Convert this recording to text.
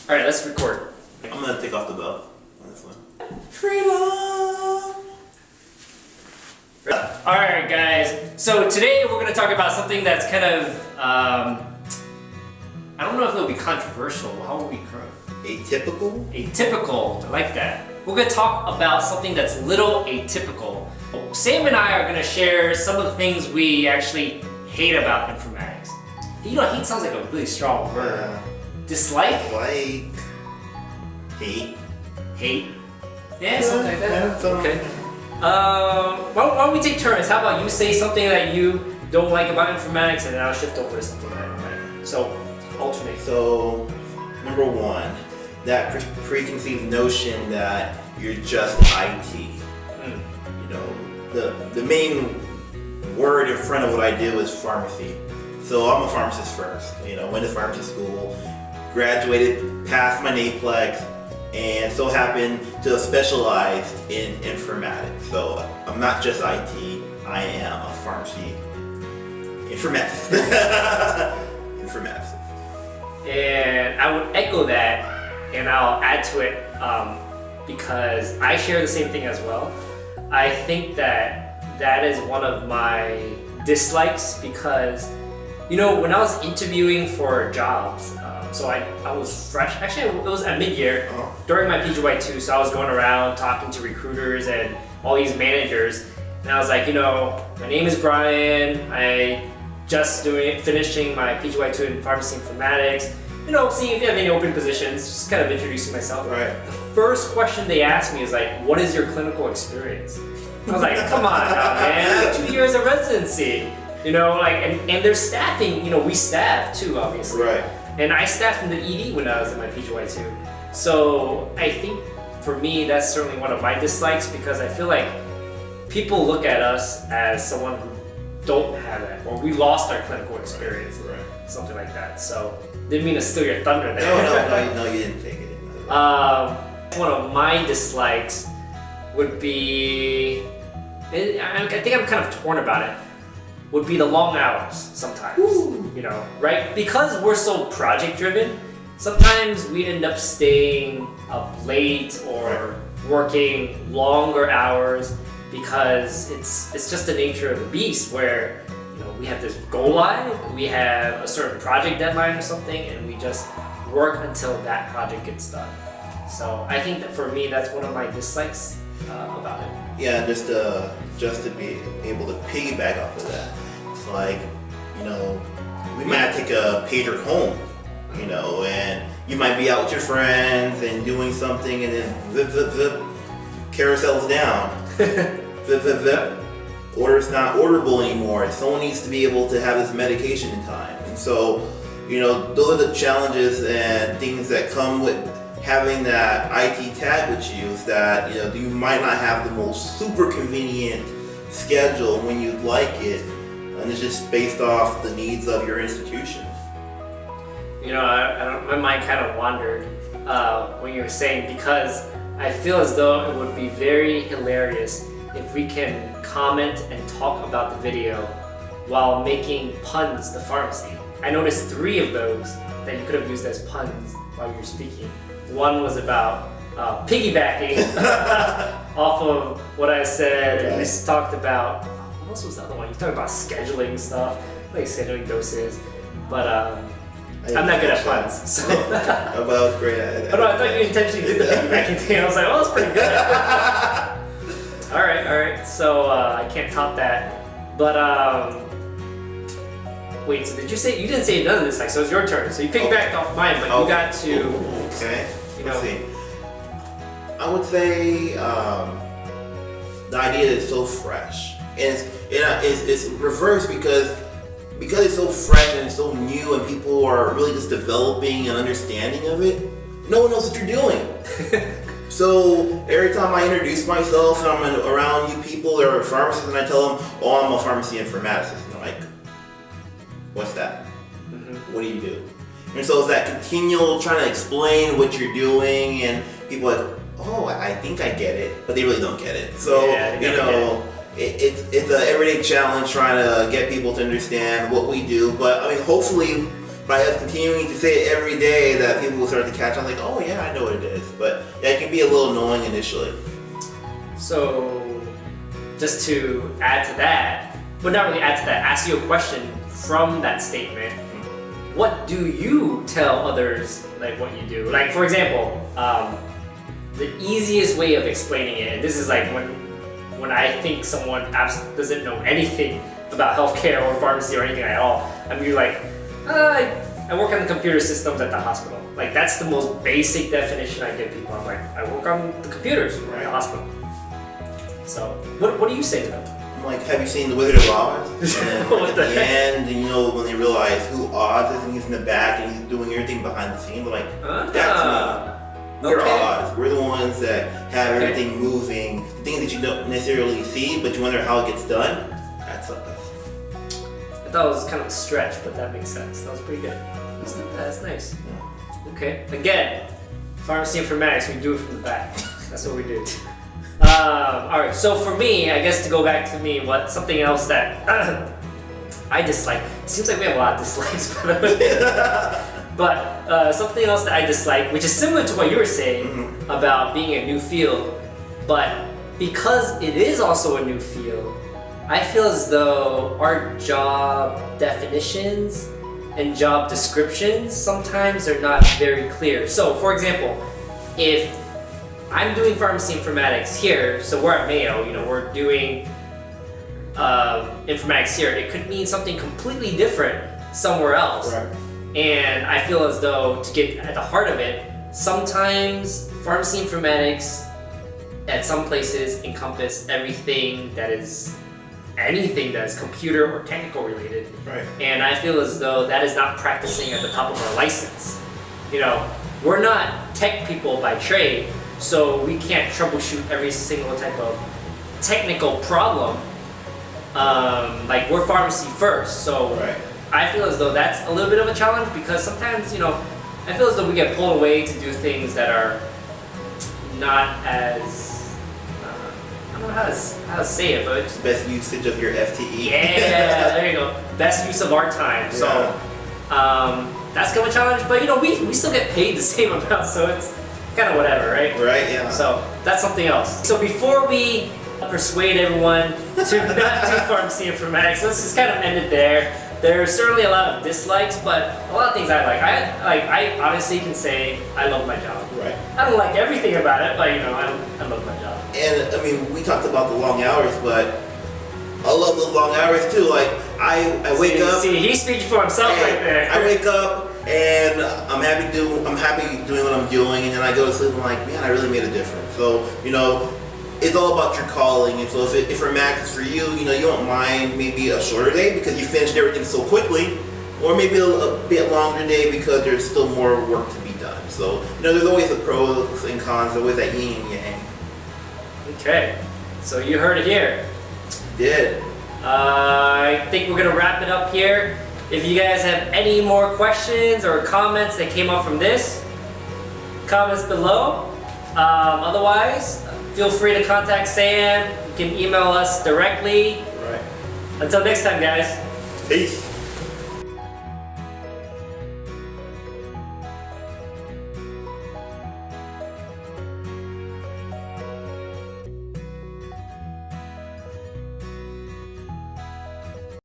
All right, let's record. I'm gonna take off the bell on this one. Freedom! All right, guys. So today we're going to talk about something that's kind of, I don't know if it'll be controversial. How will we Atypical? Atypical. I like that. We're going to talk about something that's little atypical. Sam and I are going to share some of the things we actually hate about informatics. You know, hate sounds like a really strong word. Dislike? Like hate. Hate? Yeah, something like that. Yeah, okay. Why don't we take turns? How about you say something that you don't like about informatics, and then I'll shift over to something that I don't like. So, alternate. So, number one, that preconceived notion that you're just IT. You know, the main word in front of what I do is pharmacy. So I'm a pharmacist first. You know, went to pharmacy school, graduated, passed my NAPLEX, and so happened to have specialized in informatics. So I'm not just IT, I am a pharmacy informaticist. Informaticist. And I would echo that, and I'll add to it because I share the same thing as well. I think that is one of my dislikes because, you know, when I was interviewing for jobs, so I was fresh, actually it was at mid-year during my PGY-2, so I was going around talking to recruiters and all these managers, and I was like, you know, my name is Brian, I just finishing my PGY-2 in pharmacy informatics, you know, seeing if you have any open positions, just kind of introducing myself. Right. The first question they asked me is like, what is your clinical experience? I was like, come on now, man, I have 2 years of residency. You know, like, and their staffing, you know, we staff too, obviously. Right. And I staffed in the ED when I was in my PGY-2. So I think for me, that's certainly one of my dislikes because I feel like people look at us as someone who don't have that, or we lost our clinical experience, right. Something like that. So didn't mean to steal your thunder there. No, you didn't take it. One of my dislikes would be, I think I'm kind of torn about it, would be the long hours sometimes. Ooh. You know, right? Because we're so project driven, sometimes we end up staying up late or working longer hours because it's just the nature of the beast where, you know, we have this go live, we have a certain project deadline or something, and we just work until that project gets done. So I think that for me, that's one of my dislikes about it. Yeah, just to be able to piggyback off of that. It's like, you know, we might take a pager home, you know, and you might be out with your friends and doing something, and then zip, zip, zip, carousel's down. Zip, zip, zip. Order's not orderable anymore. Someone needs to be able to have this medication in time. And so, you know, those are the challenges and things that come with having that IT tag with you, is that, you know, you might not have the most super convenient schedule when you'd like it, and it's just based off the needs of your institution. You know, my mind kind of wandered when you were saying, because I feel as though it would be very hilarious if we can comment and talk about the video while making puns the pharmacy. I noticed 3 of those that you could have used as puns while you were speaking. One was about piggybacking off of what I said, and we talked about, what else was the other one? You talked about scheduling stuff, like scheduling doses, but I'm not good at puns, so. About great. I thought you intentionally did the piggybacking thing. I was like, oh, that's pretty good. All right. So I can't top that. But wait. So you didn't say none of this? Like, so it's your turn. So you piggybacked off mine, but you got to. Okay. You know. Let's see. I would say the idea is so fresh, and it's reversed because it's so fresh and it's so new, and people are really just developing an understanding of it. No one knows what you're doing. So every time I introduce myself and I'm around you people that are pharmacists, and I tell them, oh, I'm a pharmacy informaticist, and they're like, what's that? What do you do? And so it's that continual trying to explain what you're doing, and people are like, oh, I think I get it, but they really don't get it. So, you know, it's an everyday challenge trying to get people to understand what we do. But I mean, hopefully by us continuing to say it every day that people will start to catch on, like, oh yeah, I know what it is. But yeah, it can be a little annoying initially. So, just to add to that, but not really add to that, ask you a question from that statement. What do you tell others, like what you do? Like, for example, the easiest way of explaining it, and this is like when I think someone doesn't know anything about healthcare or pharmacy or anything at all, I mean, like, I work on the computer systems at the hospital. Like, that's the most basic definition I give people. I'm like, I work on the computers at the hospital. So, what do you say to them? I'm like, have you seen The Wizard of Oz? And at the end, you know, when they realize who Oz is and he's in the back and he's doing everything behind the scenes, they're like, that's me. We're Oz. We're the ones that have everything moving. The things that you don't necessarily see, but you wonder how it gets done. That's us. I thought it was kind of a stretch, but that makes sense. That was pretty good. That's nice. Yeah. Okay. Again, pharmacy informatics, we do it from the back. That's what we do. All right. So for me, I guess to go back to me, something else that I dislike. It seems like we have a lot of dislikes, by the way. But something else that I dislike, which is similar to what you were saying about being a new field, but because it is also a new field, I feel as though our job definitions and job descriptions sometimes are not very clear. So, for example, if I'm doing pharmacy informatics here, so we're at Mayo, you know, we're doing informatics here, it could mean something completely different somewhere else. Right. And I feel as though, to get at the heart of it, sometimes pharmacy informatics at some places encompass anything that is computer or technical related. Right. And I feel as though that is not practicing at the top of our license. You know, we're not tech people by trade, so we can't troubleshoot every single type of technical problem. Like, we're pharmacy first, so Right. I feel as though that's a little bit of a challenge because sometimes, you know, I feel as though we get pulled away to do things that are not as, I don't know how to say it, but Best usage of your FTE. yeah, there you go. Best use of our time. So that's kind of a challenge, but you know, we still get paid the same amount, so it's kind of whatever, right? Right, yeah. So that's something else. So before we persuade everyone to not do pharmacy informatics, let's just kind of end it there. There's certainly a lot of dislikes, but a lot of things I like. I honestly can say I love my job. Right. I don't like everything about it, but you know, I love my job. And I mean, we talked about the long hours, but I love those long hours too. Like I wake up. See, he's speaking for himself right there. I wake up and I'm happy doing what I'm doing, and then I go to sleep and I'm like, man, I really made a difference. So you know, it's all about your calling. And so if informatics is for you, you know, you don't mind maybe a shorter day because you finished everything so quickly, or maybe a bit longer day because there's still more work to be done. So you know, there's always the pros and cons, always that yin and yang. Okay, so you heard it here. Did. I think we're gonna wrap it up here. If you guys have any more questions or comments that came up from this, comments below. Otherwise, feel free to contact Sam. You can email us directly. Right. Until next time, guys. Peace.